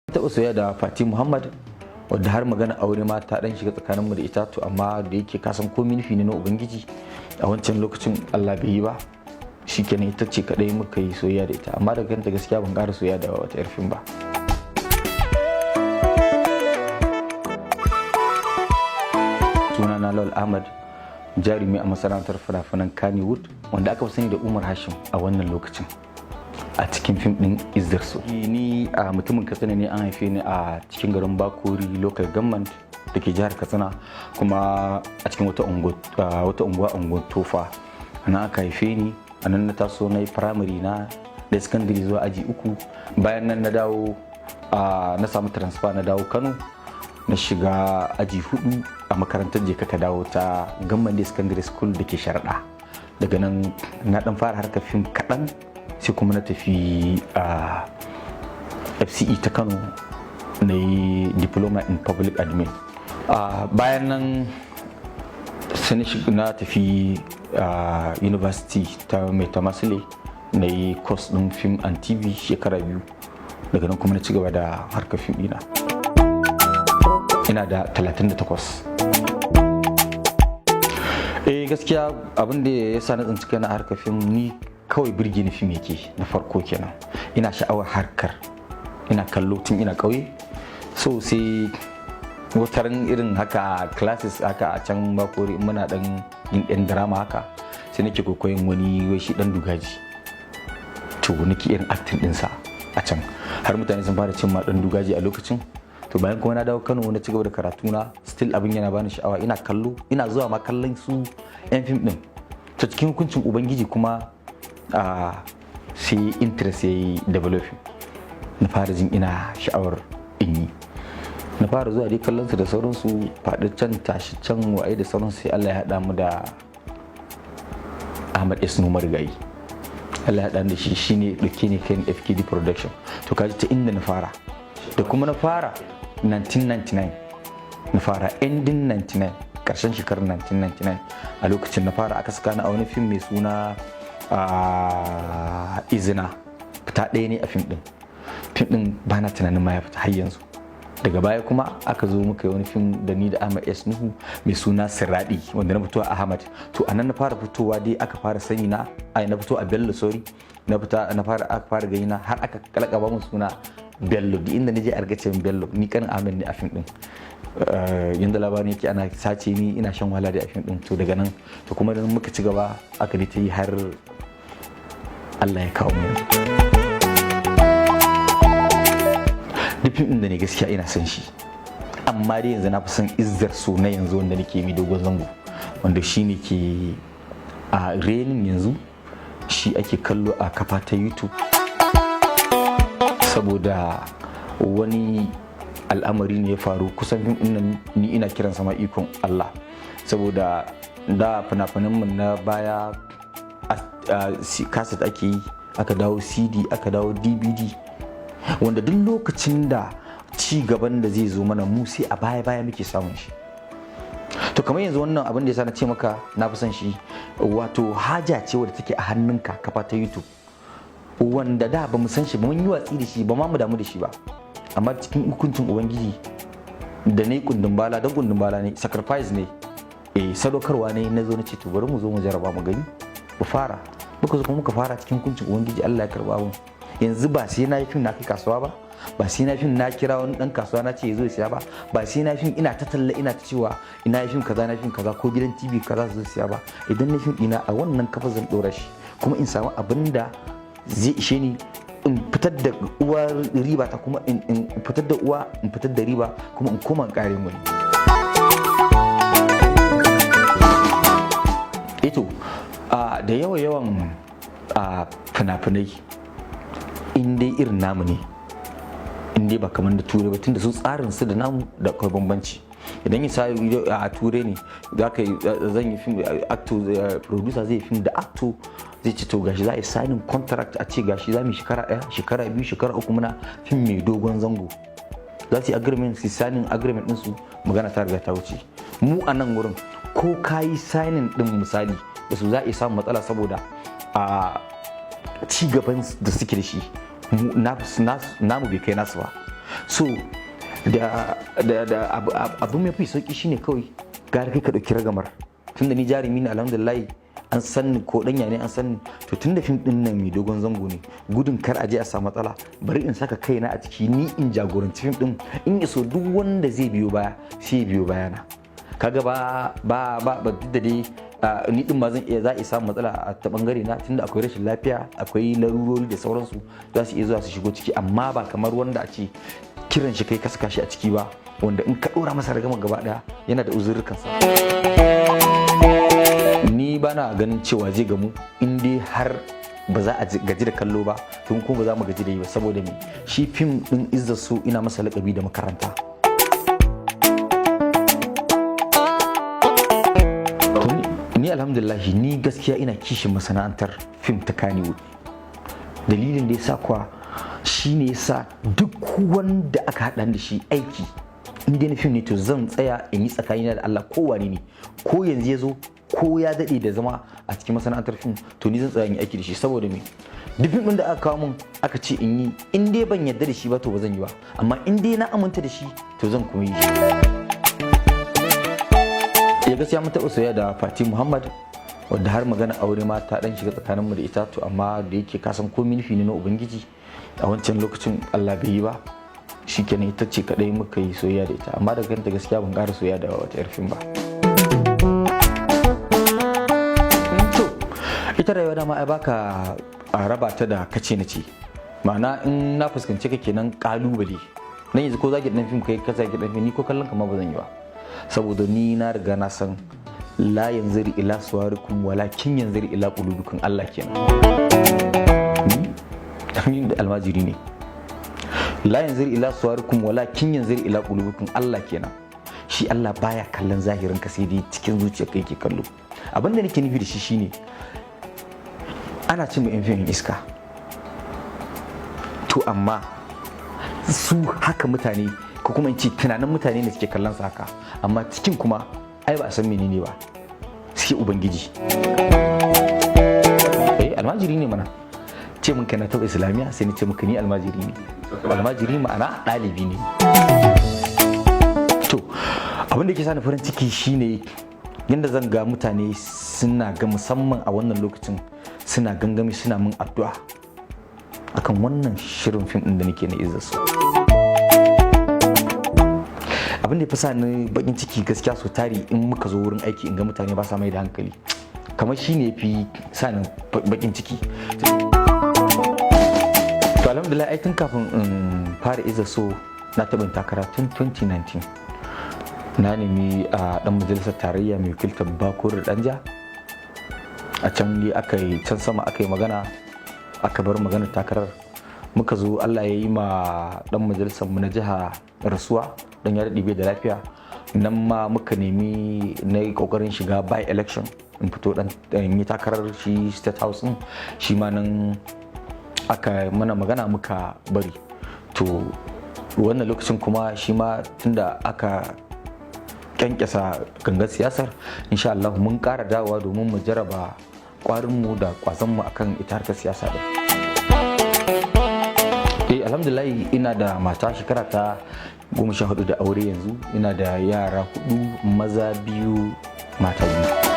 Taɓa soyayya da Fati Muhammad wadda har magana aure ma ta dan shiga tsakaninmu da ita, to amma da yake kasan komai nufi ne na Ubangiji a wancan lokacin Allah bai yi ba, shikenan ita ce kadai muka yi soyayya da ita, amma daga kanta gaskiya ban ƙara soyayya da wata 'yar fim ba. Sunana Lawal Ahmad, jarumi a masana'antar fina-finan Kannywood wanda aka fi sani da Umar Hashim a wannan lokacin a cikin fim din Izzar So. Ni a mutumin Katsina ne, an haife ni a cikin garin Bakori local government da ke jihar Katsina, kuma a cikin wata unguwa Tofa. Nan aka haife ni, a nan na taso na yi firamare na da secondary zuwa aji 3. Bayan nan na dawo na samu transfer na dawo Kano, na shiga aji 4 a makarantar Jeka ka dawo ta Gammande Secondary School da ke Sharaɗa. Daga nan na dan fara harkar fim kaɗan, sai kuma na tafi a FCE ta Kano na yi diploma in public admin. Bayan nan sai na tafi university ta Mai Tamasile na yi course din film and TV shekara 2. Daga nan kuma na ci gaba da harkar fim ɗina. Ina da 38. Gaskiya abin da ya sa na tsinci kaina a harkar fim, ni kawai birge ni fim yake na farko kenan. Ina sha'awar harkar, ina kallo tun ina ƙauye, so sai wataran irin haka classes haka a can Bakori muna dan yin ɗan drama haka, sai nake kokoyin wani wai shi dan dugaji, to nake irin acting ɗinsa a can, har mutane sun fara cin ma dan dugaji a lokacin. To bayan kuma na dawo Kano na cigaba da karatuna, still abin yana bani sha'awa, ina kallo, ina zuwa ma kallon su 'yan fim ɗin. To cikin hukuncin Ubangiji kuma sai interest ya yi developing, na fara jin ina sha'awar in yi, na fara zuwa dai kallon su da sauransu, faɗi can tashi can waye da sauransu, sai Allah ya haɗa mu da Ahmad Esnu Marigayi. Allah ya haɗa da shi, shine ɗauke ne kan FKD production. To kaji ta inda na fara, da kuma na fara 1999, na fara ending 99, karshen shekarar 1999. A lokacin na fara aka saka ni a wani fim mai suna Izina, fita ɗaya ne a fim ɗin ba na tunanin ma ya fita har yanzu. Daga baya kuma aka zo muka yi wani fim da ni da Ahmad S. Nuhu mai suna Siradi, wanda na fito a Ahmad. To anan na fara fitowa dai, aka fara sani na fito a Bello, sorry, aka fara gani na, har aka kalaka ba mu suna Bello, di inda naje a rigacin Bello, ni kan Ahmad ne a fim din. Yanda labarin yake ana sace ni, ina shan wahala da a fim din. To daga nan to kuma da muka ci gaba aka dai ta yi har Allah ya kawo mu. Duk fim din da ne gaskiya ina son shi, amma dai yanzu na fi son Izzar So na yanzu wanda nake mi dogon zango, wanda shi ne ke a renin yanzu, shi ake kallo a kafa ta YouTube. Saboda wani al'amari ne ya faru, kusan fim ɗin nan ni ina kiran sama ikon Allah, saboda da fina-finan mu na baya cassette ake yi, aka dawo CD, aka dawo DVD, wanda duk lokacin da ci gaban da zai zo mana mu sai a baya muke samun shi. To kamar yanzu wannan abin da yasa na ce maka na fi son shi, wato haja ce wadda take a hannunka, kafa ta YouTube, wanda da ba mu san shi ba, mun yi watsi da shi ba, ma mu damu da shi ba, amma cikin hukuncin Ubangiji da na yi kundin bala, don kundin bala ne, sacrifice ne, sadaukarwa ne, na zo na ce to bari mu zo mu jarraba mu gani, mu fara. Muka zo kuma muka fara cikin hukuncin Ubangiji, Allah ya karba mu. Yanzu ba sai na yi fim na kai kasuwa ba sai na fim na kira wani dan kasuwa na ce ya zo ya siya ba sai na fim ina ta talla ina ta cewa ina yi fim kaza, na fim kaza, ko gidan TV kaza su zo siya ba. Idan na fim ina a wannan kafa zan dora shi, kuma in samu abin da zai ishe ni, in fitar da uwa riba ta, kuma in fitar da uwa, in fitar da riba, kuma in koma in kare mu. Ito da yawan fina-finai in dai irin namu ne, in dai ba kamar da turai ba, tunda su tsarin su da namu da akwai bambanci. Idan ya sa a turai ne zan yi film, producer zai yi film da actor zai ce to gashi za a yi signing contract, a ce gashi za mu shekara 1, shekara 2, shekara 3 muna fim mai dogon zango, za su yi agreement, su signing agreement din su, magana ta riga ta wuce. Mu a nan wurin ko ka yi signing din misali da su, za a iya samun matsala saboda a ci gaban da suke da shi namu bai kai nasu ba. so da abu mai fi sauki shine kawai gara kai ka ɗauki ragamar, tunda ni jarumi ne alhamdulillah, an san ni ko danya ne an san ni, to tunda fim din nan mai dogon zango ne, gudun kar a je a samu matsala, bari in saka kaina a ciki ni in jagoranci fim din, in iso duk wanda zai biyo baya sai ya biyo bayana. Kaga ba duk da dai ni din ma zan iya za a samu matsala a ta bangare na, tunda akwai rashin lafiya, akwai larurori da sauransu za su iya zuwa su shigo ciki, amma ba kamar wanda a ce kiran shi kai ka saka shi a ciki ba, wanda in ka dora masa ragama gaba daya yana da uzurrukansa. Ni bana ganin cewa zai gamu in dai har ba za a gaji da kallo ba, tun kuma ba za mu gaji da yi ba, saboda me shi fim din Izzar So ina masa lakabi da makaranta. Ni alhamdulillah ni gaskiya ina kishin masana'antar fim ta Kannywood. Dalilin da yasa kuwa shine yasa duk wanda aka haɗa da shi aiki in dai na fim ne to zan tsaya in yi tsakanina da Allah, ko wane ne, ko yanzu ya zo ko ya daɗe da zama a cikin masana'antar fim, to ni zan tsaya in yi aiki da shi. Saboda me duk fim da aka kawo mun aka ce in yi, in dai ban yarda da shi ba to ba zan yi ba, amma in dai na aminta da shi to zan kuma yi shi. Ya gaskiya mun taɓa soyayya da Fati Muhammad, wadda har magana aure ma ta dan shiga tsakaninmu da ita, to amma da yake kasan komai nufi ne na Ubangiji, a wancan lokacin Allah bai yi ba, shikenan ita ce kadai muka yi soyayya da ita, amma daga kanta gaskiya ban ƙara soyayya da wata yar fim ba. To ita rayuwa dama ai baka a raba ta da kace na ce, ma'ana in na fuskanci ka kenan kalubale nan yanzu, ko zaki dan fim kai ka zaki dan fim, ni ko kallon ka ma ba zan yi ba, saboda ni na riga na san la yanzuri ila suwarikum walakin yanzuri ila qulubikum. Allah kenan, ni da almajiri ne. La yanzuri ila suwarikum walakin yanzuri ila qulubikum. Allah kenan, shi Allah baya kallon zahirin ka sai dai cikin zuciyarka yake kallo. Abin da nake nufi da shi shine ana cin mu fim iska, to amma su haka mutane ko kuma in ce tunanin mutane ne suke kallon sa haka, amma cikin kuma ai ba a san menene ba, sai Ubangiji. Almajiri ne mana, ce mun kana taɓa Islamiyya sai ni ce muka ni almajiri ne. Almajiri ma'ana ɗalibi ne. To abin da ke sa ni farin ciki shine yadda zan ga mutane suna ga, musamman a wannan lokacin suna gangami suna min addu'a akan wannan shirin fim ɗin da nake na Izzar So. Abin da ya fi sa ni bakin ciki gaskiya so tari in muka zo wurin aiki in ga mutane ba sa mai da hankali, kamar shi ne fi sa ni bakin ciki. To alhamdulillah ai tun kafin in fara Izzar So na taɓa takara tun 2019, na nemi a ɗan majalisar tarayya mai wakiltar Bakuri Danja. A can ne aka yi can sama aka yi magana, aka bar magana takarar, muka zo Allah ya yi ma ɗan majalisar mu na jiha rasuwa, don ya daɗe bai da lafiya. Nan ma muka nemi na yi ƙoƙarin shiga by election in fito ɗan yi takarar shi state house ɗin, shi ma nan aka mana magana muka bari. To wannan lokacin kuma shi ma tunda aka kyankyasa gangar siyasar, insha Allah mun ƙara dawowa domin mu jaraba ƙwarinmu da ƙwazonmu akan ita harkar siyasa ɗin. Alhamdulillah ina da mata shekara ta 14 da aure yanzu, ina da yara 4, maza 2 mata 2.